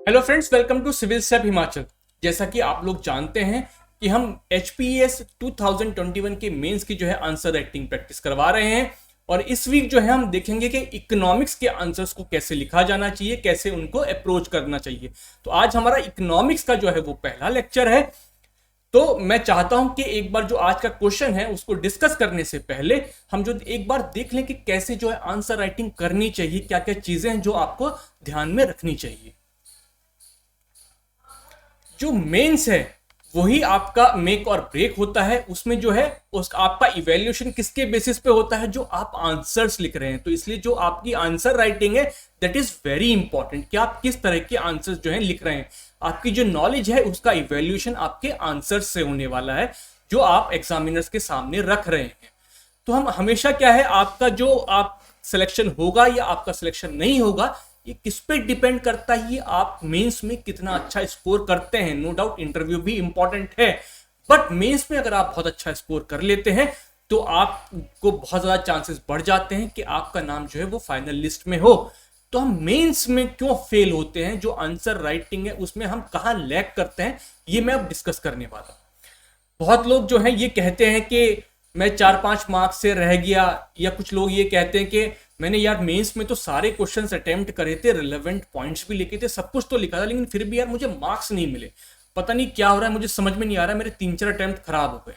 Hello friends, welcome to civil step Himachal. जैसा कि आप लोग जानते हैं कि हम HPES 2021 के मेंस की जो है आंसर राइटिंग प्रैक्टिस करवा रहे हैं और इस वीक जो है हम देखेंगे कि इकोनॉमिक्स के आंसर्स को कैसे लिखा जाना चाहिए, कैसे उनको अप्रोच करना चाहिए। तो आज हमारा इकोनॉमिक्स का जो है वो पहला लेक्चर है। तो मैं चाहता हूं कि एक बार जो आज का क्वेश्चन है उसको डिस्कस करने से पहले हम जो एक बार देख लें कि कैसे जो है आंसर राइटिंग करनी चाहिए, क्या क्या चीजें हैं जो आपको ध्यान में रखनी चाहिए। जो मेंस है वही आपका मेक और ब्रेक होता है। उसमें जो है उसका आपका इवैल्यूएशन किसके बेसिस पे होता है, जो आप आंसर्स लिख रहे हैं। तो इसलिए जो आपकी आंसर राइटिंग है दैट इज वेरी इंपॉर्टेंट कि आप किस तरह के आंसर्स जो है लिख रहे हैं। आपकी जो नॉलेज है उसका इवैल्यूएशन आपके आंसर्स से होने वाला है जो आप एग्जामिनर्स के सामने रख रहे हैं। तो हम हमेशा क्या है, आपका जो आप सिलेक्शन होगा या आपका सिलेक्शन नहीं होगा ये किस पे डिपेंड करता है, ये आप मेंस में कितना अच्छा स्कोर करते हैं। नो डाउट इंटरव्यू भी इंपॉर्टेंट है, बट मेंस में अगर आप बहुत अच्छा स्कोर कर लेते हैं तो आपको बहुत ज्यादा चांसेस बढ़ जाते हैं कि आपका नाम जो है वो फाइनल लिस्ट में हो। तो हम मेंस में क्यों फेल होते हैं, जो आंसर राइटिंग है उसमें हम कहां लैग करते हैं, ये मैं अब डिस्कस करने वाला हूं। बहुत लोग जो है ये कहते हैं कि मैं 4-5 मार्क्स से रह गया, या कुछ लोग ये कहते हैं कि मैंने यार मेंस में तो सारे क्वेश्चंस अटेम्प्ट करे थे, रिलेवेंट पॉइंट्स भी लिखे थे, सब कुछ तो लिखा था, लेकिन फिर भी यार मुझे मार्क्स नहीं मिले। पता नहीं क्या हो रहा है, मुझे समझ में नहीं आ रहा, मेरे 3-4 अटेम्प्ट खराब हो गए।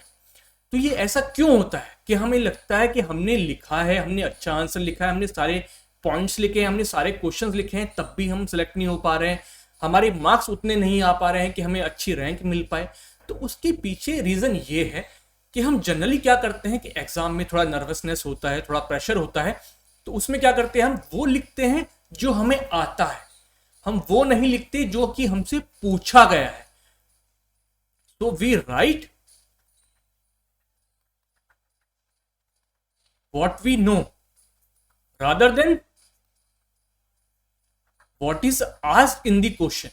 तो ये ऐसा क्यों होता है कि हमें लगता है कि हमने लिखा है, हमने अच्छा आंसर लिखा है, हमने सारे पॉइंट्स लिखे हैं, हमने सारे क्वेश्चन लिखे हैं, तब भी हम सिलेक्ट नहीं हो पा रहे हैं, हमारे मार्क्स उतने नहीं आ पा रहे हैं कि हमें अच्छी रैंक मिल पाए। तो उसके पीछे रीजन ये है कि हम जनरली क्या करते हैं कि एग्जाम में थोड़ा नर्वसनेस होता है, थोड़ा प्रेशर होता है, तो उसमें क्या करते हैं, हम वो लिखते हैं जो हमें आता है, हम वो नहीं लिखते जो कि हमसे पूछा गया है। तो we write what we know rather than what is asked in the question.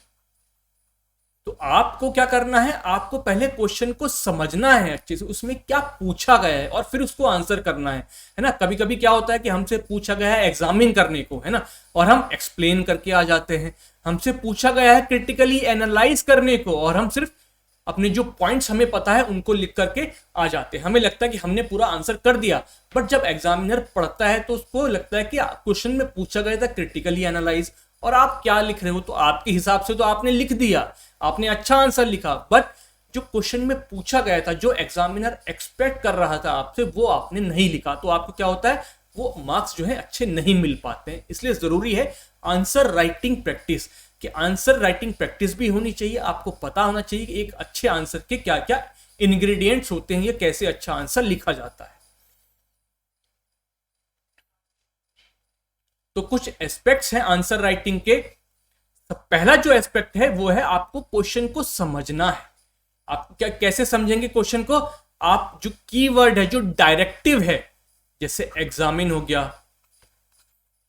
तो आपको क्या करना है, आपको पहले क्वेश्चन को समझना है अच्छे से, उसमें क्या पूछा गया है और फिर उसको आंसर करना है ना। कभी कभी क्या होता है कि हमसे पूछा गया है एग्जामिन करने को, है ना, और हम एक्सप्लेन करके आ जाते हैं। हमसे पूछा गया है क्रिटिकली एनालाइज करने को और हम सिर्फ अपने जो पॉइंट्स हमें पता है उनको लिख करके आ जाते हैं। हमें लगता है कि हमने पूरा आंसर कर दिया, बट जब एग्जामिनर पढ़ता है तो उसको लगता है कि क्वेश्चन में पूछा गया था क्रिटिकली एनालाइज, और आप क्या लिख रहे हो, तो आपके हिसाब से तो आपने लिख दिया, आपने अच्छा आंसर लिखा, बट जो क्वेश्चन में पूछा गया था, जो एग्जामिनर एक्सपेक्ट कर रहा था आपसे, वो आपने नहीं लिखा। तो आपको क्या होता है, वो मार्क्स जो है अच्छे नहीं मिल पाते हैं। इसलिए जरूरी है आंसर राइटिंग प्रैक्टिस, कि आंसर राइटिंग प्रैक्टिस भी होनी चाहिए। आपको पता होना चाहिए कि एक अच्छे आंसर के क्या क्या इंग्रेडिएंट्स होते हैं, या कैसे अच्छा आंसर लिखा जाता है। तो कुछ एस्पेक्ट्स हैं आंसर राइटिंग के। पहला जो एस्पेक्ट है वो है आपको क्वेश्चन को समझना है। आप क्या कैसे समझेंगे क्वेश्चन को, आप जो कीवर्ड है, जो डायरेक्टिव है, जैसे एग्जामिन हो गया,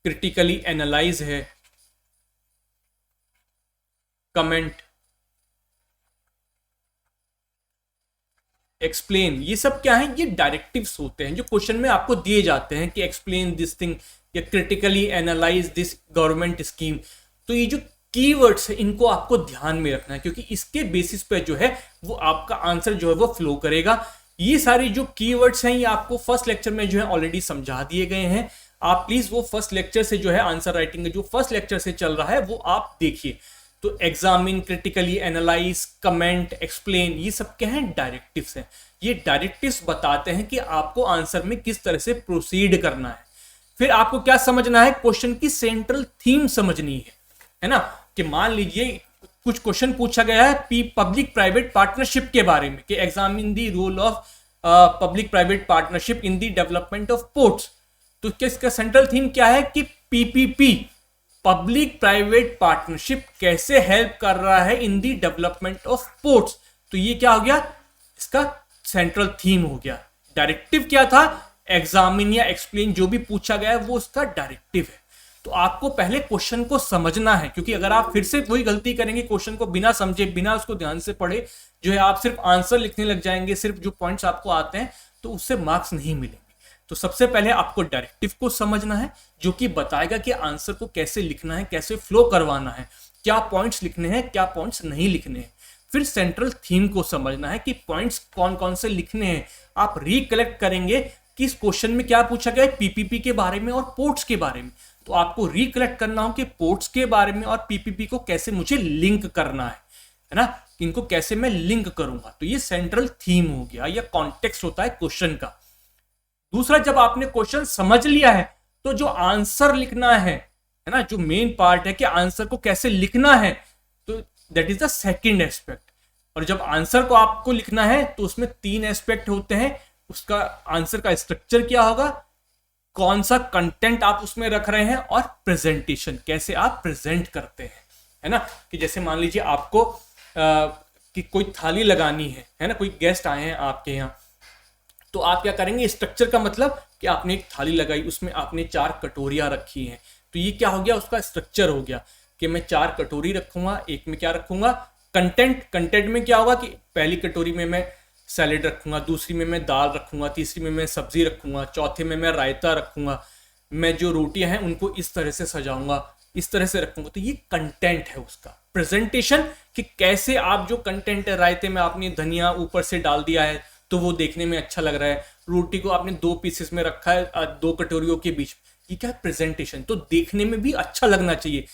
क्रिटिकली एनालाइज है, कमेंट, एक्सप्लेन, ये सब क्या है, ये डायरेक्टिव्स होते हैं जो क्वेश्चन में आपको दिए जाते हैं कि एक्सप्लेन दिस थिंग या critically analyse this government scheme. तो ये जो कीवर्ड्स है इनको आपको ध्यान में रखना है, क्योंकि इसके बेसिस पे जो है वो आपका आंसर जो है वो फ्लो करेगा। ये सारे जो कीवर्ड्स हैं ये आपको फर्स्ट लेक्चर में जो है ऑलरेडी समझा दिए गए हैं। आप प्लीज वो फर्स्ट लेक्चर से जो है आंसर राइटिंग जो फर्स्ट लेक्चर से चल रहा है वो आप देखिए। तो examine, critically analyse, comment, explain, ये सब क्या है, डायरेक्टिव्स हैं। ये डायरेक्टिव्स बताते हैं कि आपको आंसर में किस तरह से प्रोसीड करना है। फिर आपको क्या समझना है, क्वेश्चन की सेंट्रल थीम समझनी है ना। कि मान लीजिए कुछ क्वेश्चन पूछा गया है पब्लिक प्राइवेट पार्टनरशिप के बारे में, कि examine the role of public private partnership in the development of ports. तो इसका सेंट्रल थीम क्या है कि पीपीपी, पब्लिक प्राइवेट पार्टनरशिप, कैसे हेल्प कर रहा है in the development of ports. तो ये क्या हो गया, इसका सेंट्रल थीम हो गया। डायरेक्टिव क्या था, एग्जामिन या एक्सप्लेन, जो भी पूछा गया है वो उसका डायरेक्टिव है। तो आपको पहले क्वेश्चन को समझना है, क्योंकि अगर आप फिर से वही गलती करेंगे, क्वेश्चन को बिना समझे, बिना उसको ध्यान से पढ़े जो है आप सिर्फ आंसर लिखने लग जाएंगे, सिर्फ जो पॉइंट्स आपको आते हैं, तो उससे मार्क्स नहीं मिलेंगे। तो सबसे पहले आपको डायरेक्टिव को समझना है, जो कि बताएगा कि आंसर को कैसे लिखना है, कैसे फ्लो करवाना है, क्या पॉइंट्स लिखने हैं, क्या पॉइंट्स नहीं लिखने हैं। फिर सेंट्रल थीम को समझना है कि पॉइंट्स कौन कौन से लिखने हैं। आप रिकलेक्ट करेंगे कि इस क्वेश्चन में क्या पूछा गया है, पीपीपी के बारे में और पोर्ट्स के बारे में, तो आपको रिकलेक्ट करना हो कि पोर्ट्स के बारे में और पीपीपी को कैसे मुझे लिंक करना है ना, इनको कैसे मैं लिंक करूंगा। तो ये सेंट्रल थीम हो गया या कॉन्टेक्स्ट होता है क्वेश्चन का। दूसरा, जब आपने क्वेश्चन समझ लिया है तो जो आंसर लिखना है ना, जो मेन पार्ट है कि आंसर को कैसे लिखना है, तो that is the second aspect. और जब आंसर को आपको लिखना है तो उसमें 3 एस्पेक्ट होते हैं। उसका आंसर का स्ट्रक्चर क्या होगा, कौन सा कंटेंट आप उसमें रख रहे हैं, और प्रेजेंटेशन कैसे आप प्रेजेंट करते हैं, है ना। कि जैसे मान लीजिए आपको कि कोई थाली लगानी है ना, कोई गेस्ट आए हैं आपके यहाँ, तो आप क्या करेंगे, स्ट्रक्चर का मतलब कि आपने एक थाली लगाई, उसमें आपने 4 कटोरियां रखी हैं, तो ये क्या हो गया, उसका स्ट्रक्चर हो गया कि मैं 4 कटोरी रखूंगा, एक में क्या रखूंगा, कंटेंट में क्या होगा कि पहली कटोरी में मैं सैलेड रखूंगा, दूसरी में मैं दाल रखूंगा, तीसरी में मैं सब्जी रखूंगा, चौथे में मैं रायता रखूंगा, मैं जो रोटियां हैं उनको इस तरह से सजाऊंगा, इस तरह से रखूंगा। तो ये कंटेंट है उसका। प्रेजेंटेशन कि कैसे आप जो कंटेंट है, रायते में आपने धनिया ऊपर से डाल दिया है तो वो देखने में अच्छा लग रहा है, रोटी को आपने 2 पीसेस में रखा है 2 कटोरियों के बीच, ये क्या है, प्रेजेंटेशन। तो देखने में भी अच्छा लगना चाहिए,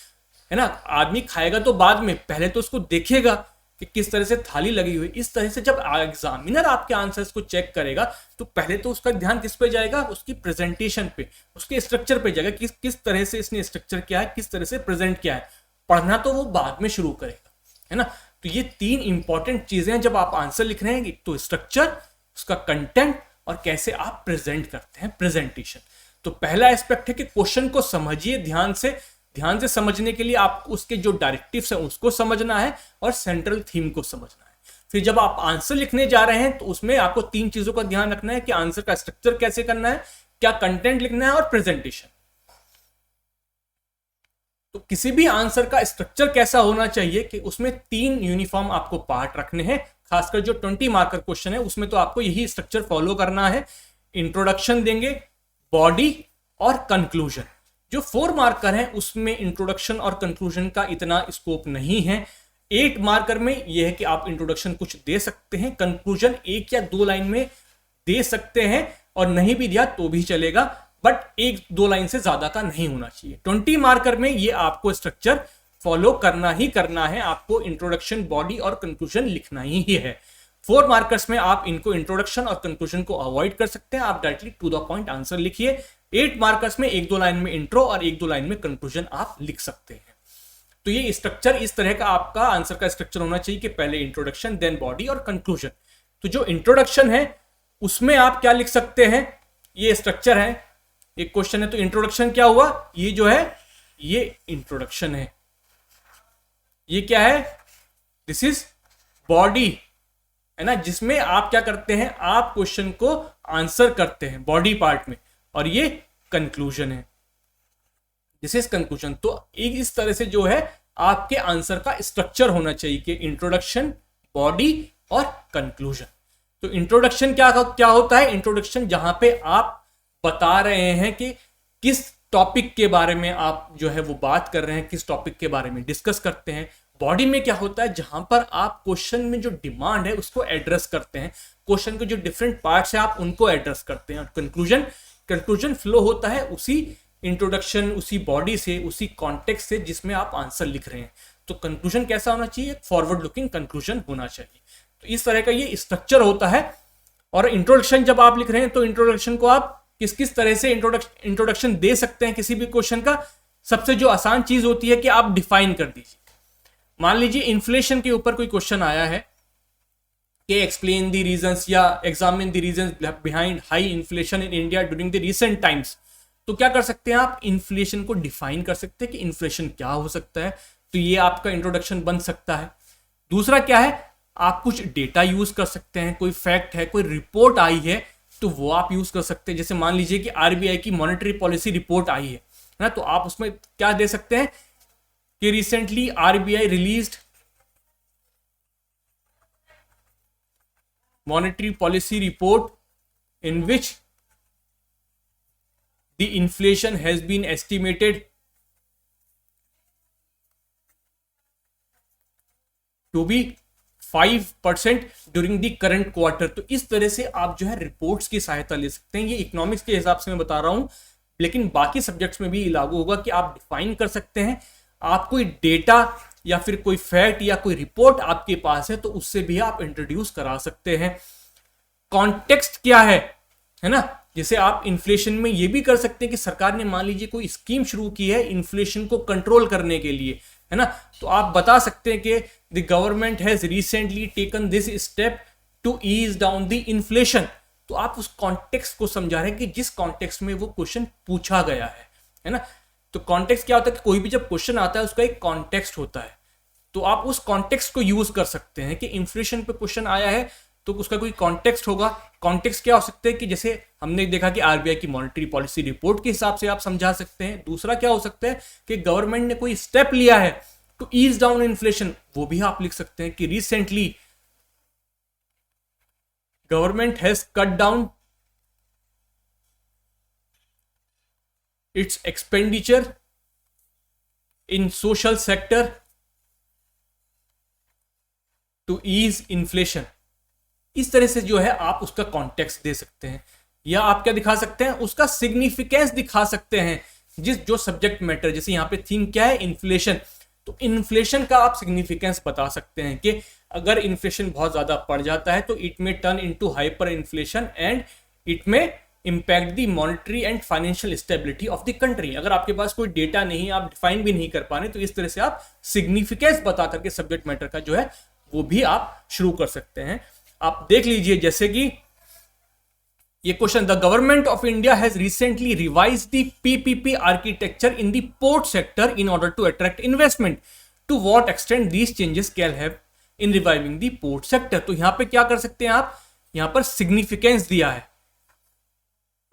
है ना। आदमी खाएगा तो बाद में, पहले तो उसको देखेगा कि किस तरह से थाली लगी हुई। इस तरह से जब एग्जामिनर आपके आंसर्स को चेक करेगा तो पहले तो उसका ध्यान किस पे जाएगा, उसकी प्रेजेंटेशन पे, उसके स्ट्रक्चर पे जाएगा, किस तरह से इसने स्ट्रक्चर किया है, किस तरह से प्रेजेंट किया है। पढ़ना तो वो बाद में शुरू करेगा, है ना। तो ये 3 इंपॉर्टेंट चीजें हैं जब आप आंसर लिख रहे हैं, तो स्ट्रक्चर, उसका कंटेंट, और कैसे आप प्रेजेंट करते हैं, प्रेजेंटेशन। तो पहला एस्पेक्ट है कि क्वेश्चन को समझिए ध्यान से समझने के लिए आप उसके जो डायरेक्टिव्स हैं उसको समझना है और सेंट्रल थीम को समझना है। फिर जब आप आंसर लिखने जा रहे हैं तो उसमें आपको 3 चीजों का ध्यान रखना है कि आंसर का स्ट्रक्चर कैसे करना है, क्या कंटेंट लिखना है, और प्रेजेंटेशन। तो किसी भी आंसर का स्ट्रक्चर कैसा होना चाहिए कि उसमें 3 यूनिफॉर्म आपको पार्ट रखने हैं। खासकर जो 20 मार्कर क्वेश्चन है उसमें तो आपको यही स्ट्रक्चर फॉलो करना है। इंट्रोडक्शन देंगे, बॉडी और कंक्लूजन। जो 4 मार्कर हैं उसमें इंट्रोडक्शन और कंक्लूजन का इतना स्कोप नहीं है। 8 मार्कर में यह है कि आप इंट्रोडक्शन कुछ दे सकते हैं, कंक्लूजन 1 या 2 लाइन में दे सकते हैं, और नहीं भी दिया तो भी चलेगा, बट 1-2 लाइन से ज्यादा का नहीं होना चाहिए। 20 मार्कर में ये आपको स्ट्रक्चर फॉलो करना ही करना है, आपको इंट्रोडक्शन, बॉडी और कंक्लूजन लिखना ही है। 4 मार्कर्स में आप इनको इंट्रोडक्शन और कंक्लूजन को अवॉइड कर सकते हैं, आप directly to the point answer लिखिए। 8 मार्कर्स में 1-2 लाइन में इंट्रो और 1-2 लाइन में कंक्लूजन आप लिख सकते हैं। तो ये स्ट्रक्चर, इस तरह का आपका आंसर का स्ट्रक्चर होना चाहिए कि पहले इंट्रोडक्शन, देन बॉडी और कंक्लूजन। तो जो इंट्रोडक्शन है उसमें आप क्या लिख सकते हैं, ये स्ट्रक्चर है, एक क्वेश्चन है तो इंट्रोडक्शन क्या हुआ, ये जो है ये इंट्रोडक्शन है, ये क्या है, दिस इज बॉडी, है ना, जिसमें आप क्या करते हैं, आप क्वेश्चन को आंसर करते हैं बॉडी पार्ट में, और ये कंक्लूजन है, दिस इज कंक्लूजन। तो एक इस तरह से जो है आपके आंसर का स्ट्रक्चर होना चाहिए कि इंट्रोडक्शन, बॉडी और कंक्लूजन। तो इंट्रोडक्शन क्या होता है, इंट्रोडक्शन जहां पे आप बता रहे हैं कि किस टॉपिक के बारे में आप जो है वो बात कर रहे हैं, किस टॉपिक के बारे में डिस्कस करते हैं। बॉडी में क्या होता है, जहां पर आप क्वेश्चन में जो डिमांड है उसको एड्रेस करते हैं, क्वेश्चन के जो डिफरेंट पार्ट्स हैं आप उनको एड्रेस करते हैं। कंक्लूजन फ्लो होता है उसी इंट्रोडक्शन, उसी बॉडी से, उसी कॉन्टेक्स्ट से जिसमें आप आंसर लिख रहे हैं। तो कंक्लूजन कैसा होना चाहिए, फॉरवर्ड लुकिंग कंक्लूजन होना चाहिए। तो इस तरह का ये स्ट्रक्चर होता है। और इंट्रोडक्शन जब आप लिख रहे हैं तो इंट्रोडक्शन को आप किस तरह से इंट्रोडक्शन दे सकते हैं किसी भी क्वेश्चन का। सबसे जो आसान चीज होती है कि आप डिफाइन कर दीजिए। मान लीजिए इन्फ्लेशन के ऊपर कोई क्वेश्चन आया है कि एक्सप्लेन द रीजंस या examine the reasons behind high inflation in India during the recent times. तो क्या कर सकते हैं आप, इन्फ्लेशन को डिफाइन कर सकते हैं कि इन्फ्लेशन क्या हो सकता है। तो ये आपका इंट्रोडक्शन बन सकता है। दूसरा क्या है, आप कुछ डेटा यूज कर सकते हैं, कोई फैक्ट है, कोई रिपोर्ट आई है तो वो आप यूज कर सकते हैं। जैसे मान लीजिए कि आरबीआई की मॉनेटरी पॉलिसी रिपोर्ट आई है ना, तो आप उसमें क्या दे सकते हैं कि recently RBI released monetary policy report in which the inflation has been estimated to be 5% during the current quarter. तो इस तरह से आप जो है रिपोर्ट्स की सहायता ले सकते हैं। ये इकोनॉमिक्स के हिसाब से मैं बता रहा हूं, लेकिन बाकी सब्जेक्ट्स में भी लागू होगा कि आप डिफाइन कर सकते हैं। आप कोई डेटा या फिर कोई फैक्ट या कोई रिपोर्ट आपके पास है तो उससे भी आप इंट्रोड्यूस करा सकते हैं। कॉन्टेक्स्ट क्या है ना, जैसे आप इन्फ्लेशन में ये भी कर सकते हैं कि सरकार ने मान लीजिए कोई स्कीम शुरू की है इन्फ्लेशन को कंट्रोल करने के लिए, है ना, तो आप बता सकते हैं कि the government has recently taken this step to ease down the inflation. तो आप उस कॉन्टेक्स्ट को समझा रहे हैं कि जिस कॉन्टेक्स्ट में वो क्वेश्चन पूछा गया है ना। तो कॉन्टेक्स्ट क्या होता है कि कोई भी जब क्वेश्चन आता है उसका एक कॉन्टेक्स्ट होता है, तो आप उस कॉन्टेक्स्ट को यूज कर सकते हैं कि इन्फ्लेशन पे क्वेश्चन आया है तो उसका कोई कॉन्टेक्स्ट होगा। कॉन्टेक्स्ट क्या हो सकता है कि जैसे हमने देखा कि आरबीआई की मॉनेटरी पॉलिसी रिपोर्ट के हिसाब से आप समझा सकते हैं। दूसरा क्या हो सकता है कि गवर्नमेंट ने कोई स्टेप लिया है टू ईज डाउन इन्फ्लेशन, वो भी आप लिख सकते हैं कि recently government has cut down its expenditure in social sector to ease inflation. इस तरह से जो है आप उसका कॉन्टेक्स्ट दे सकते हैं, या आप क्या दिखा सकते हैं, उसका सिग्निफिकेंस दिखा सकते हैं। जो सब्जेक्ट मैटर, जैसे यहां पे थीम क्या है, इन्फ्लेशन, तो इन्फ्लेशन का आप सिग्निफिकेंस बता सकते हैं कि अगर इन्फ्लेशन बहुत ज्यादा बढ़ जाता है तो it may turn into hyperinflation and it may impact the monetary and financial stability of the country. अगर आपके पास कोई डेटा नहीं, आप डिफाइन भी नहीं कर पा रहे, तो इस तरह से आप सिग्निफिकेंस बता करके सब्जेक्ट मैटर का जो है वो भी आप शुरू कर सकते हैं। आप देख लीजिए जैसे कि ये question, the government of India has recently revised the PPP architecture in the port sector in order to attract investment. To what extent these changes can have in reviving the port sector. तो यहां पे क्या कर सकते हैं आप, यहां पर सिग्निफिकेंस दिया है।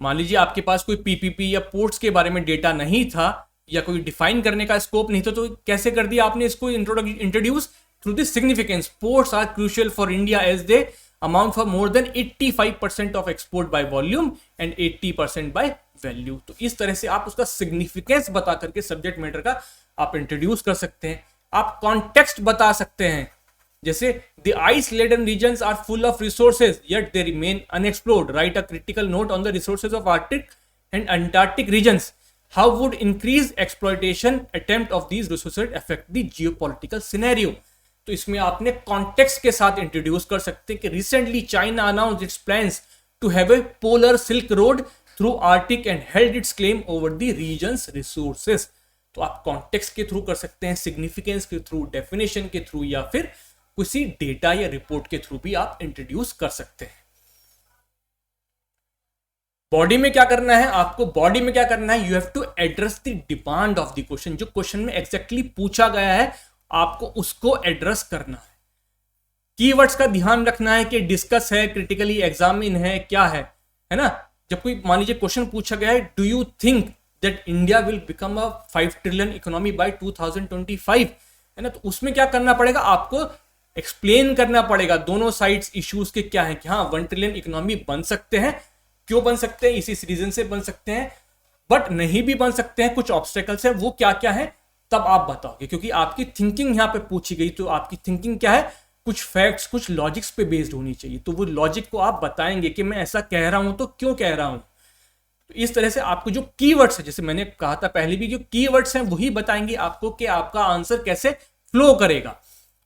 मान लीजिए आपके पास कोई पीपीपी या पोर्ट्स के बारे में डेटा नहीं था या कोई डिफाइन करने का स्कोप नहीं था, तो कैसे कर दिया आपने इसको introduce through this significance. Ports are crucial for India as they account for more than 85% of export by volume and 80% by value. तो इस तरह से आप उसका सिग्निफिकेंस बता करके सब्जेक्ट मैटर का आप इंट्रोड्यूस कर सकते हैं। आप कॉन्टेक्स्ट बता सकते हैं, जैसे the ice laden regions are full of resources yet they remain unexplored. Write a critical note on the resources of Arctic and Antarctic regions. How would increase exploitation attempt of these resources affect the geopolitical scenario. तो इसमें आपने context के साथ introduce कर सकते हैं कि recently China announced its plans to have a polar silk road through Arctic and held its claim over the regions resources. तो आप कॉन्टेक्स्ट के थ्रू कर सकते हैं, सिग्निफिकेंस के थ्रू, डेफिनेशन के थ्रू, या फिर किसी डेटा या रिपोर्ट के थ्रू भी आप इंट्रोड्यूस कर सकते हैं। बॉडी में क्या करना है आपको, बॉडी में क्या करना है, you have to address the demand of the question. जो क्वेश्चन में एग्जैक्टली पूछा गया है आपको उसको एड्रेस करना है। कीवर्ड्स का ध्यान रखना है कि डिस्कस है, क्रिटिकली एग्जामिन है, क्या है ना। जब कोई मान लीजिए क्वेश्चन पूछा गया है, do you think that India will become a 5 trillion economy bye 2025, है ना, तो उसमें क्या करना पड़ेगा, आपको एक्सप्लेन करना पड़ेगा दोनों साइड्स इश्यूज के क्या है कि हाँ 1 ट्रिलियन इकोनॉमी बन सकते हैं, क्यों बन सकते हैं, इसी रीजन से बन सकते हैं, बट नहीं भी बन सकते हैं, कुछ ऑब्स्टेकल्स है, वो क्या क्या है तब आप बताओगे। क्योंकि आपकी थिंकिंग यहां पे पूछी गई, तो आपकी थिंकिंग क्या है, कुछ फैक्ट्स, कुछ लॉजिक्स पे बेस्ड होनी चाहिए। तो वो लॉजिक को आप बताएंगे कि मैं ऐसा कह रहा हूं तो क्यों कह रहा हूं। तो इस तरह से आपको जो कीवर्ड्स है, जैसे मैंने कहा था पहले भी, जो कीवर्ड्स हैं वही बताएंगे आपको कि आपका आंसर कैसे फ्लो करेगा।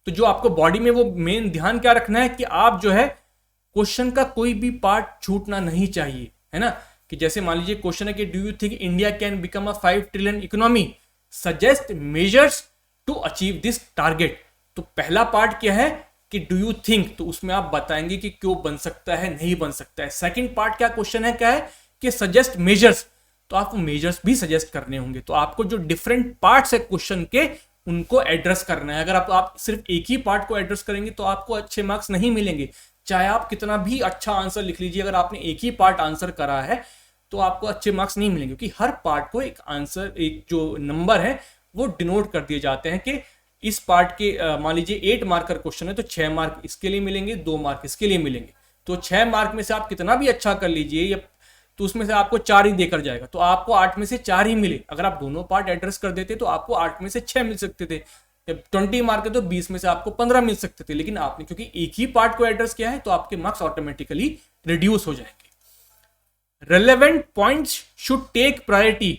तो जो आपको बॉडी में वो मेन ध्यान क्या रखना है कि आप जो है क्वेश्चन का कोई भी पार्ट छूटना नहीं चाहिए, है ना। कि जैसे मान लीजिए क्वेश्चन है कि do you think India can become a 5 trillion economy, suggest measures to achieve this target. तो पहला पार्ट क्या है कि डू यू थिंक, तो उसमें आप बताएंगे कि क्यों बन सकता है, नहीं बन सकता है। सेकंड पार्ट क्या क्वेश्चन है, क्या है कि सजेस्ट मेजर्स, तो आपको मेजर्स भी सजेस्ट करने होंगे। तो आपको जो डिफरेंट पार्ट्स है क्वेश्चन के उनको एड्रेस करना है। अगर आप सिर्फ एक ही पार्ट को एड्रेस करेंगे तो आपको अच्छे मार्क्स नहीं मिलेंगे, चाहे आप कितना भी अच्छा आंसर लिख लीजिए, अगर आपने एक ही पार्ट आंसर करा है तो आपको अच्छे मार्क्स नहीं मिलेंगे। क्योंकि हर पार्ट को एक आंसर, एक जो नंबर है वो डिनोट कर दिए जाते हैं कि इस पार्ट के मान लीजिए 8 मार्कर क्वेश्चन है तो 6 मार्क इसके लिए मिलेंगे, 2 मार्क इसके लिए मिलेंगे। तो 6 मार्क में से आप कितना भी अच्छा कर लीजिए या तो उसमें से आपको 4 ही देकर जाएगा, तो आपको 8 में से 4 ही मिले। अगर आप दोनों पार्ट एड्रेस कर देते तो आपको 8 में से 6 मिल सकते थे। जब 20 मार्क है तो 20 में से आपको 15 मिल सकते थे, लेकिन आपने क्योंकि एक ही पार्ट को एड्रेस किया है तो आपके मार्क्स ऑटोमेटिकली रिड्यूस हो जाएंगे। Relevant points should take priority.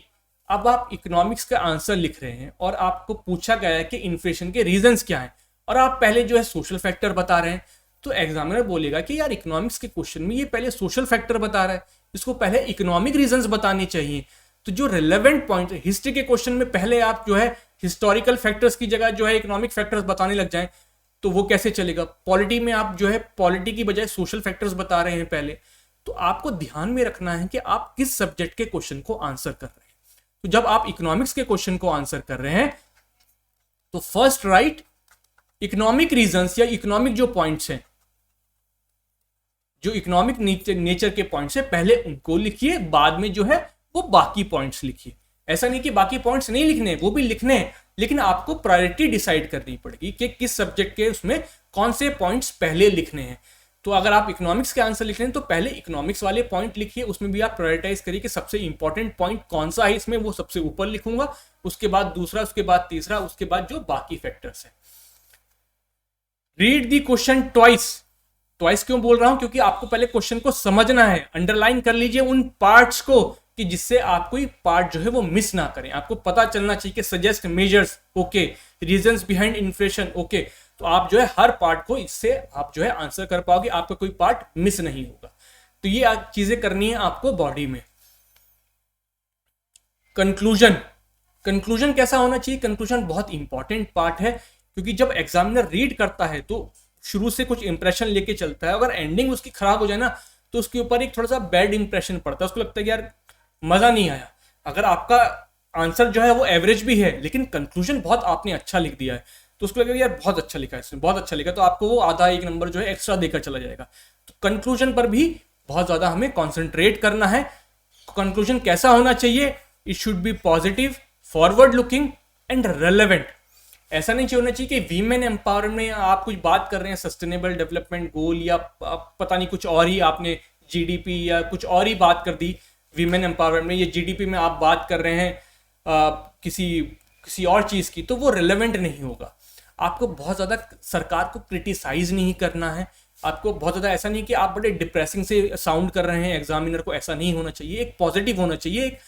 अब आप इकोनॉमिक्स का आंसर लिख रहे हैं और आपको पूछा गया है कि इन्फ्लेशन के रीजंस क्या हैं, और आप पहले जो है सोशल फैक्टर बता रहे हैं, तो एग्जामिनर बोलेगा कि यार इकोनॉमिक्स के क्वेश्चन में ये पहले सोशल फैक्टर बता रहा है, इसको पहले इकोनॉमिक रीजंस बताने चाहिए। तो जो रिलेवेंट पॉइंट हिस्ट्री के क्वेश्चन में पहले आप जो है हिस्टोरिकल फैक्टर्स की जगह जो है इकोनॉमिक फैक्टर्स बताने लग जाएं, तो वो कैसे चलेगा। पॉलिटी में आप जो है पॉलिटी की बजाय सोशल फैक्टर्स बता रहे हैं पहले। तो आपको ध्यान में रखना है कि आप किस सब्जेक्ट के क्वेश्चन को आंसर कर रहे हैं। तो जब आप इकोनॉमिक्स के क्वेश्चन को आंसर कर रहे हैं तो फर्स्ट राइट इकोनॉमिक रीजंस या इकोनॉमिक जो पॉइंट्स हैं, जो इकोनॉमिक नेचर के पॉइंट्स है, पहले उनको लिखिए, बाद में जो है वो बाकी पॉइंट्स लिखिए। ऐसा नहीं कि बाकी पॉइंट्स नहीं लिखने, वो भी लिखने हैं, लेकिन आपको प्रायोरिटी डिसाइड करनी पड़ेगी कि किस सब्जेक्ट के उसमें कौन से पॉइंट्स पहले लिखने हैं। तो अगर आप इकोनॉमिक्स के आंसर लिख रहे हैं तो पहले इकोनॉमिक्स वाले पॉइंट लिखिए, उसमें भी आप प्रायोरिटाइज करिए कि सबसे इंपॉर्टेंट पॉइंट कौन सा है इसमें, वो सबसे ऊपर लिखूंगा, उसके बाद दूसरा, उसके बाद तीसरा, उसके बाद जो बाकी फैक्टर्स है। रीड दी क्वेश्चन ट्वाइस क्यों बोल रहा हूं, क्योंकि आपको पहले क्वेश्चन को समझना है। अंडरलाइन कर लीजिए उन पार्ट्स को कि जिससे आप कोई पार्ट जो है वो मिस ना करें। आपको पता चलना चाहिए कि suggest measures, okay, reasons behind inflation, okay, तो आप जो है हर पार्ट को इससे आप जो है आंसर कर पाओगे, आपका कोई पार्ट मिस नहीं होगा। तो ये चीजें करनी है आपको बॉडी में। कंक्लूजन कैसा होना चाहिए। कंक्लूजन बहुत इंपॉर्टेंट पार्ट है, क्योंकि जब एग्जामिनर रीड करता है तो शुरू से कुछ इंप्रेशन लेके चलता है। अगर एंडिंग उसकी खराब हो जाए ना तो उसके ऊपर एक थोड़ा सा बैड इंप्रेशन पड़ता है, उसको लगता है कि यार मजा नहीं आया। अगर आपका आंसर जो है वो एवरेज भी है लेकिन कंक्लूजन बहुत आपने अच्छा लिख दिया है तो उसको लगेगा यार बहुत अच्छा लिखा है इसने, बहुत अच्छा लिखा, तो आपको वो आधा एक नंबर जो है एक्स्ट्रा देकर चला जाएगा। तो कंक्लूजन पर भी बहुत ज्यादा हमें कॉन्सेंट्रेट करना है। कंक्लूजन कैसा होना चाहिए, it should be positive, forward looking and relevant. ऐसा नहीं होना चाहिए कि वीमेन एम्पावरमेंट में आप कुछ बात कर रहे हैं सस्टेनेबल डेवलपमेंट गोल या पता नहीं कुछ और ही आपने जीडीपी या कुछ और ही बात कर दी वीमेन एम्पावरमेंट में, या जीडीपी में आप बात कर रहे हैं किसी और चीज की, तो वो रिलेवेंट नहीं होगा। आपको बहुत ज्यादा सरकार को क्रिटिसाइज नहीं करना है। आपको बहुत ज्यादा ऐसा नहीं कि आप बड़े डिप्रेसिंग से साउंड कर रहे हैं एग्जामिनर को, ऐसा नहीं होना चाहिए। एक पॉजिटिव होना चाहिए, एक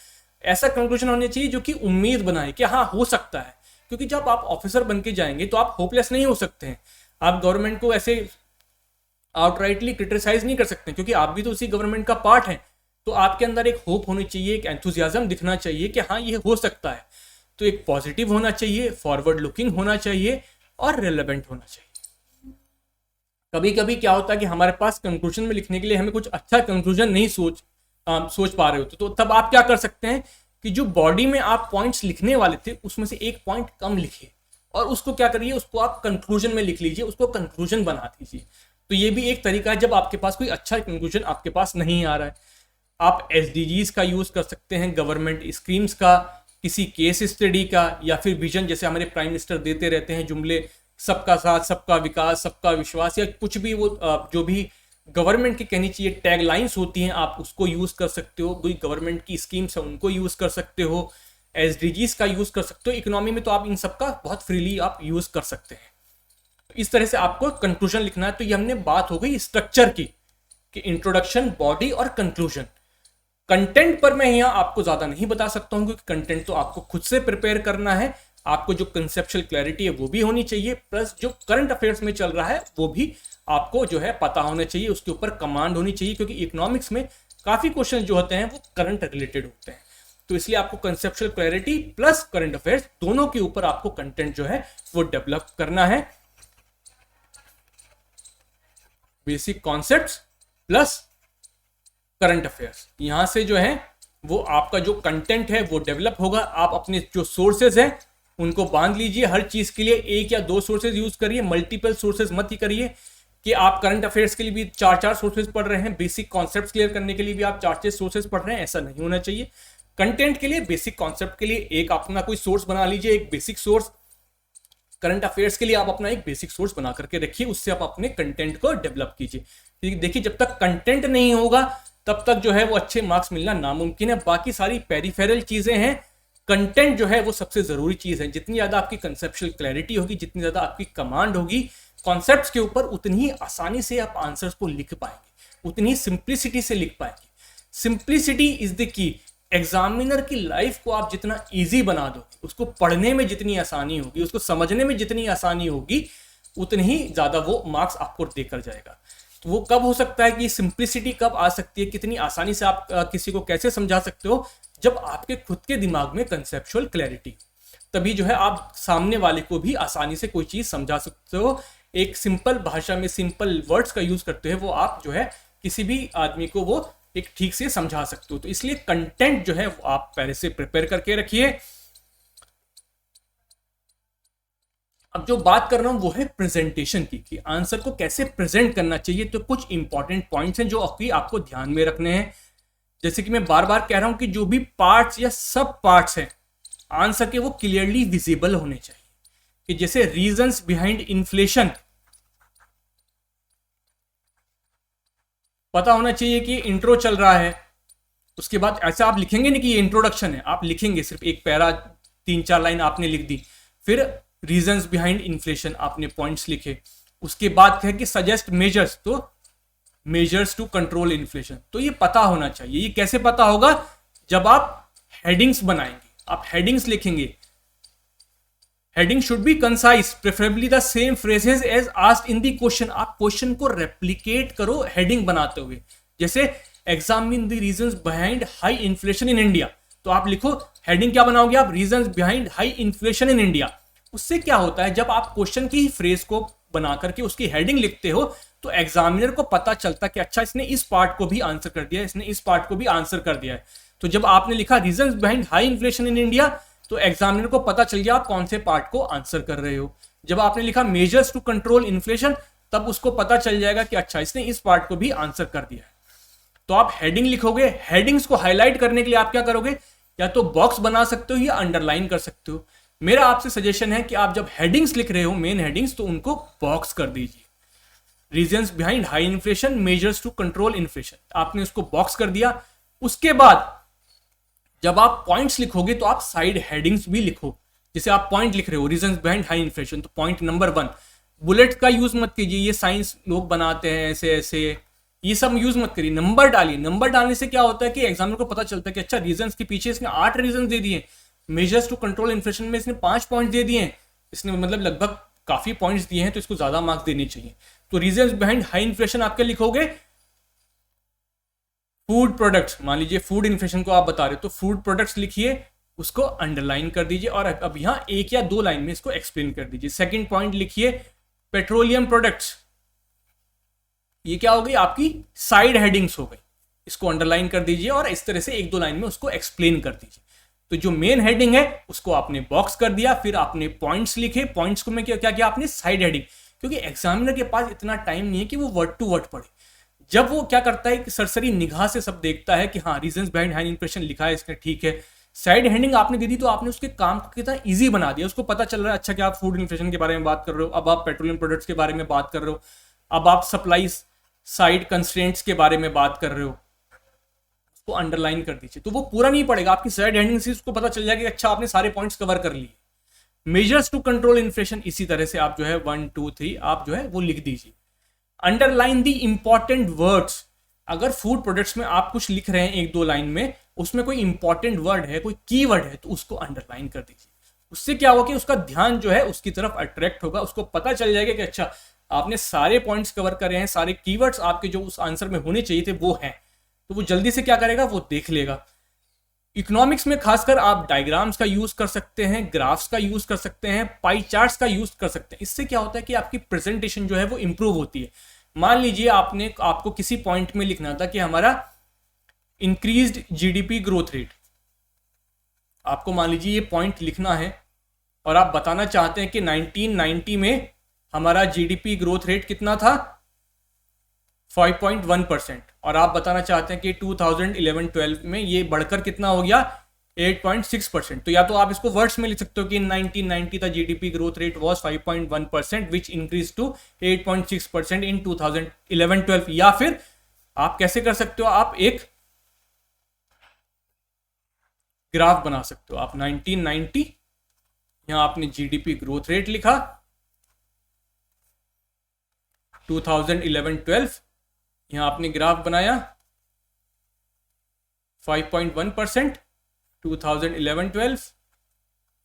ऐसा कंक्लूजन होना चाहिए जो कि उम्मीद बनाए कि हाँ हो सकता है। क्योंकि जब आप ऑफिसर बन के जाएंगे तो आप होपलेस नहीं हो सकते हैं। आप गवर्नमेंट को ऐसे आउटराइटली क्रिटिसाइज नहीं कर सकते, क्योंकि आप भी तो उसी गवर्नमेंट का पार्ट हैं। तो आपके अंदर एक होप होनी चाहिए, एक एंथुजियाज्म दिखना चाहिए कि हाँ ये हो सकता है। तो एक पॉजिटिव होना चाहिए, फॉरवर्ड लुकिंग होना चाहिए और रिलेवेंट होना चाहिए। कभी कभी क्या होता है कि हमारे पास कंक्लूजन में लिखने के लिए हमें कुछ अच्छा कंक्लूजन नहीं सोच पा रहे होते, तो तब आप क्या कर सकते हैं कि जो बॉडी में आप पॉइंट्स लिखने वाले थे उसमें से एक पॉइंट कम लिखिए और उसको क्या करिए, उसको आप कंक्लूजन में लिख लीजिए, उसको कंक्लूजन बना दीजिए। तो ये भी एक तरीका है जब आपके पास कोई अच्छा कंक्लूजन आपके पास नहीं आ रहा है। आप एसडीजीज का यूज कर सकते हैं, गवर्नमेंट स्कीम्स का, किसी केस स्टडी का, या फिर विजन, जैसे हमारे प्राइम मिनिस्टर देते रहते हैं जुमले, सबका साथ, सबका विकास, सबका विश्वास, या कुछ भी वो जो भी गवर्नमेंट की कहनी चाहिए टैग लाइन्स होती हैं, आप उसको यूज कर सकते हो। कोई गवर्नमेंट की स्कीम्स है उनको यूज कर सकते हो, एसडीजीज का यूज कर सकते हो। इकोनॉमी में तो आप इन सबका बहुत फ्रीली आप यूज कर सकते हैं। तो इस तरह से आपको कंक्लूजन लिखना है। तो ये हमने बात हो गई स्ट्रक्चर की, कि इंट्रोडक्शन, बॉडी और कंक्लूजन। कंटेंट पर मैं यहाँ आपको ज्यादा नहीं बता सकता हूँ, क्योंकि कंटेंट तो आपको खुद से प्रिपेयर करना है। आपको जो कंसेप्चुअल क्लैरिटी है वो भी होनी चाहिए, प्लस जो करंट अफेयर्स में चल रहा है वो भी आपको जो है पता होना चाहिए, उसके ऊपर कमांड होनी चाहिए, क्योंकि इकोनॉमिक्स में काफी क्वेश्चन जो होते हैं वो करंट रिलेटेड होते हैं। तो इसलिए आपको conceptual clarity plus current affairs दोनों के ऊपर आपको कंटेंट जो है वो डेवलप करना है। Basic concepts plus current affairs, यहां से जो है वो आपका जो कंटेंट है वो डेवलप होगा। आप अपने जो सोर्सेज हैं उनको बांध लीजिए। हर चीज के लिए एक या दो सोर्सेज यूज करिए, मल्टीपल सोर्सेज मत ही करिए कि आप करंट अफेयर्स के लिए भी 4-4 सोर्सेज पढ़ रहे हैं, बेसिक कॉन्सेप्ट्स क्लियर करने के लिए भी आप 4-6 सोर्सेज पढ़ रहे हैं। ऐसा नहीं होना चाहिए। कंटेंट के लिए, बेसिक कॉन्सेप्ट के लिए एक अपना कोई सोर्स बना लीजिए, एक बेसिक सोर्स। करंट अफेयर्स के लिए आप अपना एक बेसिक सोर्स बना करके रखिए, उससे आप अपने कंटेंट को डेवलप कीजिए। देखिए जब तक कंटेंट नहीं होगा तब तक जो है वो अच्छे मार्क्स मिलना नामुमकिन है। बाकी सारी पेरिफेरल चीजें हैं, कंटेंट जो है वो सबसे जरूरी चीज है। जितनी ज्यादा आपकी कंसेप्चुअल क्लैरिटी होगी, जितनी ज्यादा आपकी कमांड होगी कॉन्सेप्ट्स के ऊपर, उतनी ही आसानी से आप आंसर्स को लिख पाएंगे, उतनी सिंप्लिसिटी से लिख पाएंगे। Simplicity is the key. Examiner की लाइफ को आप जितना इजी बना दो, उसको पढ़ने में जितनी आसानी होगी, उसको समझने में जितनी आसानी होगी, उतनी ही ज्यादा वो मार्क्स आपको देकर जाएगा। तो वो कब हो सकता है कि सिंप्लिसिटी कब आ सकती है, कितनी आसानी से आप किसी को कैसे समझा सकते हो, जब आपके खुद के दिमाग में कंसेप्चुअल क्लैरिटी, तभी जो है आप सामने वाले को भी आसानी से कोई चीज समझा सकते हो। एक सिंपल भाषा में सिंपल वर्ड्स का यूज करते हुए वो आप जो है किसी भी आदमी को वो एक ठीक से समझा सकते हो। तो इसलिए कंटेंट जो है वो आप पहले से प्रिपेयर करके रखिए। अब जो बात कर रहा हूं वो है प्रेजेंटेशन की, कि आंसर को कैसे प्रेजेंट करना चाहिए। तो कुछ इंपॉर्टेंट पॉइंट्स हैं जो आपको ध्यान में रखने हैं। जैसे कि मैं बार बार कह रहा हूं कि जो भी पार्ट्स या सब पार्ट्स हैं आंसर के, वो क्लियरली विजिबल होने चाहिए। कि जैसे रीजंस बिहाइंड इन्फ्लेशन, पता होना चाहिए कि इंट्रो चल रहा है, उसके बाद ऐसा आप लिखेंगे नहीं कि ये इंट्रोडक्शन है, आप लिखेंगे सिर्फ एक पैरा 3-4 लाइन आपने लिख दी, फिर रीजंस बिहाइंड इन्फ्लेशन आपने पॉइंट्स लिखे, उसके बाद है कि सजेस्ट मेजर्स, तो मेजर्स टू कंट्रोल इन्फ्लेशन। तो ये पता होना चाहिए। ये कैसे पता होगा? जब आप हेडिंग्स बनाएंगे, आप हेडिंग्स लिखेंगे। Heading should be concise, preferably the same phrases as asked in the question. आप क्वेश्चन को रेप्लिकेट करो हेडिंग बनाते हुए। जैसे examine the reasons behind high inflation in India, तो आप लिखो हेडिंग क्या बनाओगे आप? Reasons behind high inflation in India. उससे क्या होता है, जब आप क्वेश्चन की फ्रेज को बना करके उसकी हेडिंग लिखते हो तो एग्जामिनर को पता चलता कि अच्छा इसने इस पार्ट को भी आंसर कर दिया, इसने इस पार्ट को भी आंसर कर दिया है। तो जब आपने लिखा reasons behind high inflation in India, तो एग्जामिनर को पता चल गया आप कौन से पार्ट को आंसर कर रहे हो। जब आपने लिखा मेजर्स टू कंट्रोल इन्फ्लेशन, तब उसको पता चल जाएगा कि अच्छा इसने इस पार्ट को भी आंसर कर दिया है। तो आप हेडिंग लिखोगे। हेडिंग्स को हाईलाइट करने के लिए आप क्या करोगे? या तो बॉक्स बना सकते हो या अंडरलाइन कर सकते हो। मेरा आपसे सजेशन है कि आप जब हेडिंग्स लिख रहे हो, मेन हेडिंग्स, तो उनको बॉक्स कर दीजिए। Reasons behind high inflation, measures to control inflation, आपने उसको बॉक्स कर दिया। उसके बाद जब आप पॉइंट्स लिखोगे तो आप साइड हेडिंग्स भी लिखो। जैसे आप पॉइंट लिख रहे हो रीजंस बिहाइंड हाई इन्फ्लेशन, तो पॉइंट नंबर 1, बुलेट का यूज मत कीजिए, ये साइंस लोग बनाते हैं ऐसे ऐसे, ये सब यूज मत करिए। नंबर डालिए। नंबर डालने से क्या होता है कि एग्जामिनर को पता चलता है कि अच्छा रीजंस के पीछे इसने 8 रीजन दे दिए, मेजर्स टू कंट्रोल इन्फ्लेशन में इसने 5 पॉइंट दे दिए, इसने मतलब लगभग काफी पॉइंट्स दिए हैं, तो इसको ज्यादा मार्क्स देने चाहिए। तो रीजंस बिहाइंड हाई इन्फ्लेशन आपके लिखोगे। फूड प्रोडक्ट्स, मान लीजिए फूड इन्फ्लेशन को आप बता रहे हो, तो फूड प्रोडक्ट्स लिखिए, उसको अंडरलाइन कर दीजिए और अब यहां 1 या 2 लाइन में इसको एक्सप्लेन कर दीजिए। सेकंड पॉइंट लिखिए पेट्रोलियम प्रोडक्ट्स, ये क्या हो गई? आपकी साइड हेडिंग्स हो गई, इसको अंडरलाइन कर दीजिए और इस तरह से 1-2 लाइन में उसको एक्सप्लेन कर दीजिए। तो जो मेन हेडिंग है उसको आपने बॉक्स कर दिया, फिर आपने पॉइंट्स लिखे। पॉइंट्स को में क्या किया आपने? साइड हेडिंग, क्योंकि एग्जामिनर के पास इतना टाइम नहीं है कि वो वर्ड टू वर्ड पढ़े। जब वो क्या करता है कि सरसरी निगाह से सब देखता है कि हाँ रीजंस बिहाइंड हाई इन्फ्लेशन लिखा है इसने, ठीक है, साइड हेडिंग आपने दे दी, तो आपने उसके काम को कितना इजी बना दिया। उसको पता चल रहा है अच्छा कि आप फूड इन्फ्लेशन के बारे में बात कर रहे हो, अब आप पेट्रोलियम प्रोडक्ट्स के बारे में बात कर रहे हो, अब आप सप्लाई साइड कंस्ट्रेंट्स के बारे में बात कर रहे हो, उसको अंडरलाइन कर दीजिए। तो वो पूरा नहीं पड़ेगा, आपकी साइड हेडिंग से उसको पता चल जाएगा कि अच्छा आपने सारे पॉइंट्स कवर कर लिए। मेजर्स टू कंट्रोल इन्फ्लेशन, इसी तरह से आप जो है 1, 2, 3 आप जो है वो लिख दीजिए। अंडरलाइन दी इंपॉर्टेंट वर्ड्स, अगर फूड प्रोडक्ट्स में आप कुछ लिख रहे हैं 1-2 लाइन में, उसमें कोई इंपॉर्टेंट वर्ड है, कोई कीवर्ड है, तो उसको अंडरलाइन कर दीजिए। उससे क्या होगा कि उसका ध्यान जो है उसकी तरफ अट्रैक्ट होगा, उसको पता चल जाएगा कि अच्छा आपने सारे पॉइंट्स कवर करे हैं, सारे कीवर्ड्स आपके जो उस आंसर में होने चाहिए थे वो हैं, तो वो जल्दी से क्या करेगा? वो देख लेगा। इकोनॉमिक्स में खासकर आप डायग्राम्स का यूज कर सकते हैं, ग्राफ्स का यूज कर सकते हैं, पाई चार्ट्स का यूज कर सकते हैं। इससे क्या होता है कि आपकी प्रेजेंटेशन जो है वो इंप्रूव होती है। मान लीजिए आपको किसी पॉइंट में लिखना था कि हमारा इंक्रीज्ड जीडीपी ग्रोथ रेट, आपको मान लीजिए ये पॉइंट लिखना है और आप बताना चाहते हैं कि 1990 में हमारा जीडीपी ग्रोथ रेट कितना था? 5.1%, और आप बताना चाहते हैं कि 2011-12 में ये बढ़कर कितना हो गया? 8.6%। तो या तो आप इसको वर्ड्स में लिख सकते हो कि 1990 the GDP growth rate was 5.1% which increase to 8.6% in 2011-12, या फिर आप कैसे कर सकते हो, आप एक ग्राफ बना सकते हो। आप 1990 यहां आपने जीडीपी ग्रोथ रेट लिखा, 2011-12 यहां आपने ग्राफ बनाया 5.1%, 2011-12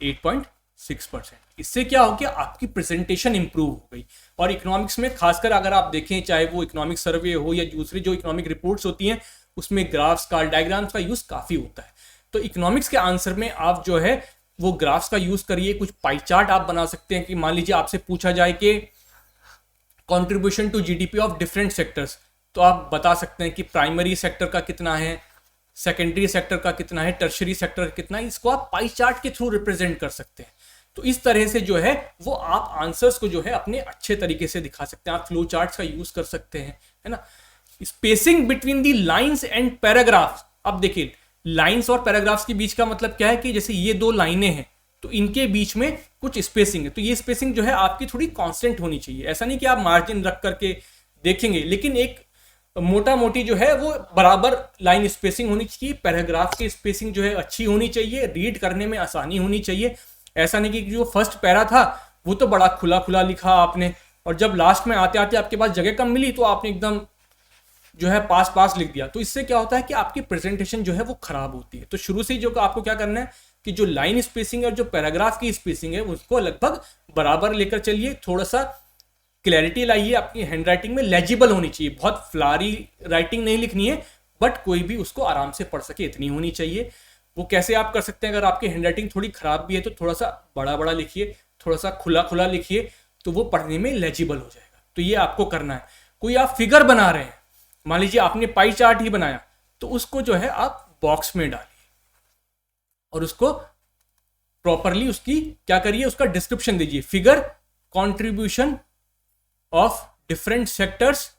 8.6%। इससे क्या हो गया, आपकी प्रेजेंटेशन इंप्रूव हो गई। और इकोनॉमिक्स में खासकर अगर आप देखें, चाहे वो इकोनॉमिक सर्वे हो या दूसरी जो इकोनॉमिक रिपोर्ट्स होती हैं, उसमें ग्राफ्स का, डायग्राम्स का यूज काफी होता है। तो इकोनॉमिक्स के आंसर में आप जो है वो ग्राफ्स का यूज करिए। कुछ पाई चार्ट आप बना सकते हैं कि मान लीजिए आपसे पूछा जाए कि contribution to GDP of different sectors, तो आप बता सकते हैं कि प्राइमरी सेक्टर का कितना है, सेकेंडरी सेक्टर का कितना है, टर्शरी सेक्टर का कितना है। इसको आप पाई चार्ट के थ्रू रिप्रेजेंट कर सकते हैं। तो इस तरह से जो है वो आप आंसर्स को जो है अपने अच्छे तरीके से दिखा सकते हैं। आप फ्लो चार्ट्स का यूज कर सकते हैं, है ना। Spacing between the lines and paragraphs, अब देखिए लाइंस और पैराग्राफ्स के बीच का मतलब क्या है कि जैसे ये दो लाइनें हैं तो इनके बीच में कुछ स्पेसिंग है, तो ये स्पेसिंग जो है आपकी थोड़ी कांस्टेंट होनी चाहिए। ऐसा नहीं कि आप मार्जिन रख करके देखेंगे, लेकिन एक मोटा मोटी जो है वो बराबर लाइन स्पेसिंग होनी चाहिए। पैराग्राफ की स्पेसिंग जो है अच्छी होनी चाहिए, रीड करने में आसानी होनी चाहिए। ऐसा नहीं कि जो फर्स्ट पैरा था वो तो बड़ा खुला खुला लिखा आपने, और जब लास्ट में आते आते आपके पास जगह कम मिली तो आपने एकदम जो है पास पास लिख दिया। तो इससे क्या होता है कि आपकी प्रेजेंटेशन जो है वो खराब होती है। तो शुरू से ही जो आपको क्या करना है कि जो लाइन स्पेसिंग है और जो पैराग्राफ की स्पेसिंग है उसको लगभग बराबर लेकर चलिए। थोड़ा सा क्लैरिटी लाइए, आपकी हैंड राइटिंग में लेजिबल होनी चाहिए। बहुत फ्लारी राइटिंग नहीं लिखनी है, बट कोई भी उसको आराम से पढ़ सके इतनी होनी चाहिए। वो कैसे आप कर सकते हैं, अगर आपकी हैंड राइटिंग थोड़ी खराब भी है तो थोड़ा सा बड़ा बड़ा लिखिए, थोड़ा सा खुला खुला लिखिए, तो वो पढ़ने में लेजिबल हो जाएगा। तो ये आपको करना है। कोई आप फिगर बना रहे हैं, मान लीजिए आपने पाई चार्ट ही बनाया, तो उसको जो है आप बॉक्स में डालिए और उसको प्रॉपरली उसकी क्या करिए, उसका डिस्क्रिप्शन दीजिए। Figure contribution of different sectors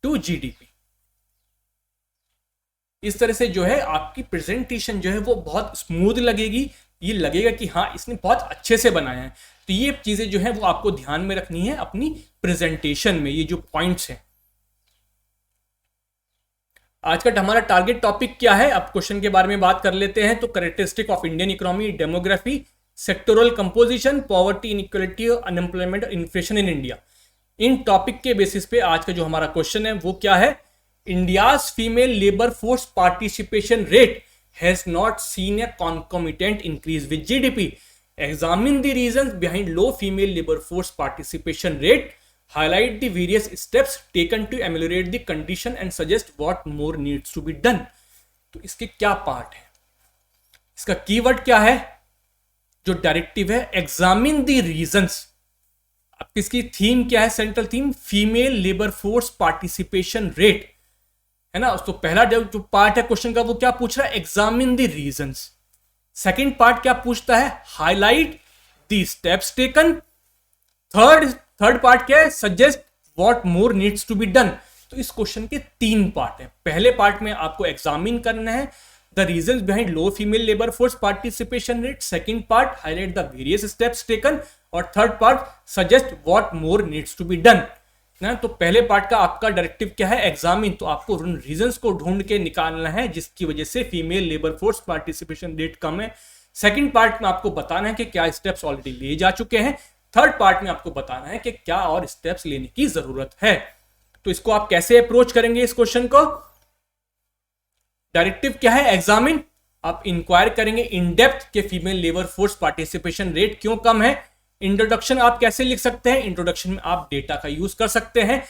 to GDP. इस तरह से जो है आपकी प्रेजेंटेशन जो है वो बहुत स्मूथ लगेगी। ये लगेगा कि हाँ इसने बहुत अच्छे से बनाया है। तो ये चीजें जो है वो आपको ध्यान में रखनी है अपनी प्रेजेंटेशन में, ये जो पॉइंट्स हैं। आज का हमारा टारगेट टॉपिक क्या है, अब क्वेश्चन के बारे में बात कर लेते हैं। तो characteristic of Indian economy, demography, sectoral composition, poverty, inequality, unemployment, inflation in India. In topic के बेसिस पे आज का जो हमारा क्वेश्चन है वो क्या है, India's female labour force participation rate has not seen A concomitant increase with GDP. Examine the reasons behind low female labour force participation rate, highlight the various steps taken to ameliorate the condition and suggest what more needs to be done। तो इसके क्या part है, इसका keyword क्या है, जो directive है examine the reasons. अब किसकी थीम क्या है, central theme female labour force participation rate, है ना। तो पहला जो पार्ट है क्वेश्चन का वो क्या पूछ रहा है, examine the reasons. Second part क्या पूछता है, highlight the steps taken. Third part क्या है, suggest what more needs to be done. तो इस क्वेश्चन के 3 पार्ट हैं। पहले पार्ट में आपको एग्जामिन करना है the reasons behind low female labour force participation rate, second part highlight the various steps taken, और third part suggest what more needs to be done ना। तो पहले पार्ट का आपका डायरेक्टिव क्या है, एग्जामिन। तो आपको उन रीजंस को ढूंढ के निकालना है जिसकी वजह से female labour force participation rate कम है। सेकंड पार्ट में आपको बताना है कि क्या स्टेप्स ऑलरेडी लिए जा चुके हैं। थर्ड पार्ट में आपको बताना है कि क्या और स्टेप्स लेने की जरूरत है। तो इसको आप कैसे अप्रोच करेंगे इस क्वेश्चन को, डायरेक्टिव क्या है, एग्जामिन। आप इंक्वायर करेंगे इन डेप्थ के female labour force participation rate क्यों कम है। इंट्रोडक्शन आप कैसे लिख सकते हैं, इंट्रोडक्शन में आप डेटा का यूज कर सकते हैं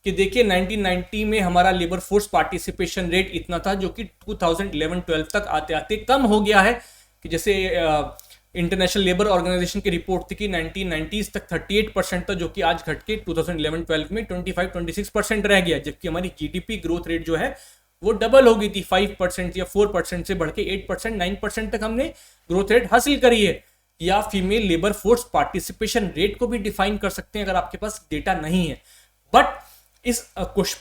कि देखिए 1990 में हमारा लेबर फोर्स पार्टिसिपेशन रेट इतना था, जो कि 2011-12 तक आते आते कम हो गया है। कि जैसे इंटरनेशनल लेबर ऑर्गेनाइजेशन की रिपोर्ट थी कि 1990s तक 38% था, जो कि आज घट के 2011-12 में 25-26% रह गया। जबकि हमारी जीडीपी ग्रोथ रेट जो है वो डबल हो गई थी, 5% या 4% से बढ़ के 8%, 9% तक हमने ग्रोथ रेट हासिल करी है। या female labour force participation rate को भी डिफाइन कर सकते हैं अगर आपके पास डेटा नहीं है। बट इस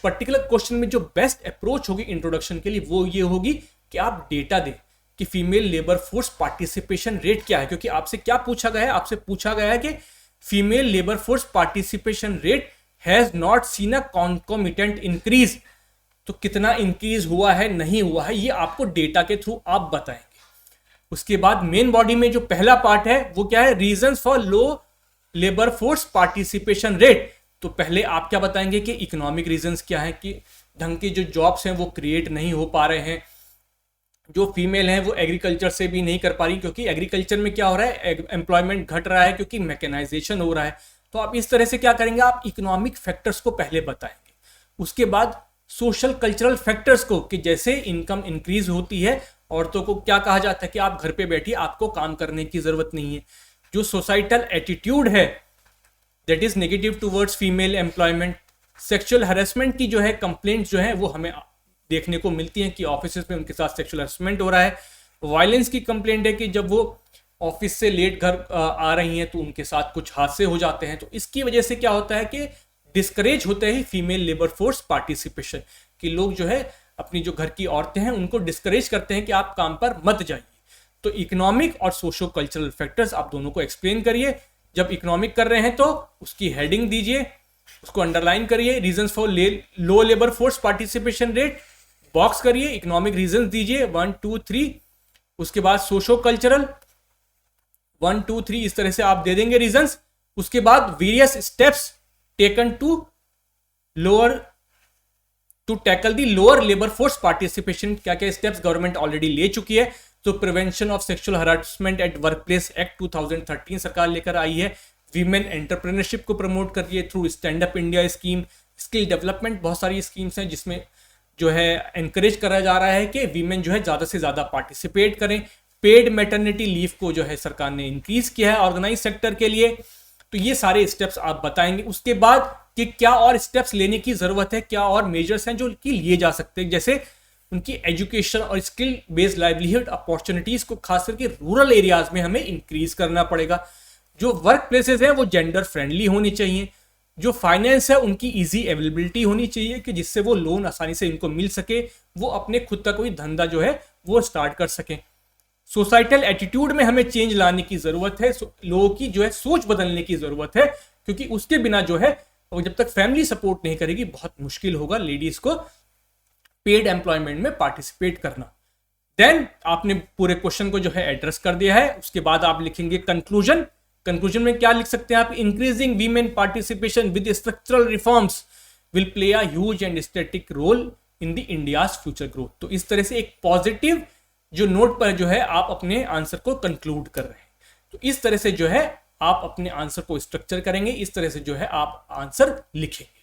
पर्टिकुलर क्वेश्चन में जो बेस्ट अप्रोच होगी इंट्रोडक्शन के लिए वो ये होगी कि आप डेटा दें कि female labour force participation rate क्या है। क्योंकि आपसे क्या पूछा गया है, आपसे पूछा गया है कि female labour force participation rate has not seen a concomitant increase. तो कितना इंक्रीज हुआ है नहीं हुआ है ये आपको डेटा के थ्रू आप बताएंगे। उसके बाद मेन बॉडी में जो पहला पार्ट है वो क्या है, reasons for low labour force participation rate. तो पहले आप क्या बताएंगे कि इकोनॉमिक रीजंस क्या है, कि ढंग के जो जॉब्स हैं वो क्रिएट नहीं हो पा रहे हैं, जो फीमेल हैं वो एग्रीकल्चर से भी नहीं कर पा रही, क्योंकि एग्रीकल्चर में क्या हो रहा है, एम्प्लॉयमेंट घट रहा है क्योंकि मैकेनाइजेशन हो रहा है। तो आप इस तरह से क्या करेंगे, आप इकोनॉमिक फैक्टर्स को पहले बताएंगे। उसके बाद सोशल कल्चरल फैक्टर्स को, कि जैसे इनकम इंक्रीज होती है औरतों को क्या कहा जाता है कि आप घर पे बैठिए, आपको काम करने की जरूरत नहीं है। जो सोसाइटल एटीट्यूड है that is negative towards female employment. Sexual harassment की जो है कंप्लेंट जो है वो हमें देखने को मिलती हैं कि ऑफिस में उनके साथ सेक्सुअल हरेसमेंट हो रहा है। वायलेंस की कंप्लेंट है कि जब वो ऑफिस से लेट घर आ रही हैं तो उनके साथ कुछ हादसे हो जाते हैं। तो इसकी वजह से क्या होता है कि डिस्करेज होते हैं फीमेल लेबर फोर्स पार्टिसिपेशन, कि लोग जो है अपनी जो घर की औरतें हैं उनको डिस्करेज करते हैं कि आप काम पर मत जाइए। तो इकोनॉमिक और सोशो कल्चरल फैक्टर्स आप दोनों को एक्सप्लेन करिए। जब इकोनॉमिक कर रहे हैं तो उसकी हेडिंग दीजिए, उसको अंडरलाइन करिए, reasons for low labour force participation rate box करिए, इकोनॉमिक रीजंस दीजिए 1 2 3। उसके बाद सोशो कल्चरल 1 2 3 इस तरह से आप दे देंगे रीजंस। उसके बाद various steps taken to tackle the lower labour force participation, क्या क्या स्टेप्स गवर्नमेंट ऑलरेडी ले चुकी है। तो prevention of sexual harassment at work place act 2013 सरकार लेकर आई है। वीमेन एंटरप्रेन्योरशिप को प्रमोट कर रही है through stand up India scheme. Skill development, बहुत सारी स्कीम्स हैं जिसमें जो है एनकरेज करा जा रहा है कि वीमेन जो है ज्यादा से ज्यादा पार्टिसिपेट करें। पेड मैटरनिटी लीव को जो है सरकार ने इंक्रीज किया है ऑर्गेनाइज सेक्टर के लिए। तो ये सारे स्टेप्स आप बताएंगे। उसके बाद कि क्या और स्टेप्स लेने की जरूरत है, क्या और मेजर्स हैं जो कि लिए जा सकते हैं, जैसे उनकी एजुकेशन और स्किल बेस्ड लाइवलीहुड अपॉर्चुनिटीज को खास करके रूरल एरियाज में हमें इंक्रीज करना पड़ेगा। जो वर्क प्लेसेस हैं वो जेंडर फ्रेंडली होनी चाहिए। जो फाइनेंस है उनकी इजी अवेलेबिलिटी होनी चाहिए कि जिससे वो लोन आसानी से इनको मिल सके, वो अपने खुद का कोई धंधा जो है वो स्टार्ट कर सके। सोसाइटल एटीट्यूड में हमें चेंज लाने की जरूरत है, लोगों की जो है सोच बदलने की जरूरत है, क्योंकि उसके बिना जो है और जब तक फैमिली सपोर्ट नहीं करेगी बहुत मुश्किल होगा लेडीज को पेड एम्प्लॉयमेंट में पार्टिसिपेट करना। देन आपने पूरे क्वेश्चन को जो है एड्रेस कर दिया है। उसके बाद आप लिखेंगे कंक्लूजन। कंक्लूजन में क्या लिख सकते हैं आप, increasing women participation with structural reforms will play a huge and static role in the India's future growth. तो इस तरह से एक पॉजिटिव जो नोट पर जो है आप अपने आंसर को कंक्लूड कर रहे हैं। तो इस तरह से जो है आप अपने आंसर को स्ट्रक्चर करेंगे, इस तरह से जो है आप आंसर लिखेंगे।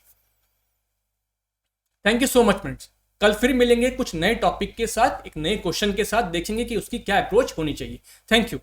Thank you so much friends. कल फिर मिलेंगे कुछ नए टॉपिक के साथ, एक नए क्वेश्चन के साथ, देखेंगे कि उसकी क्या अप्रोच होनी चाहिए। Thank you.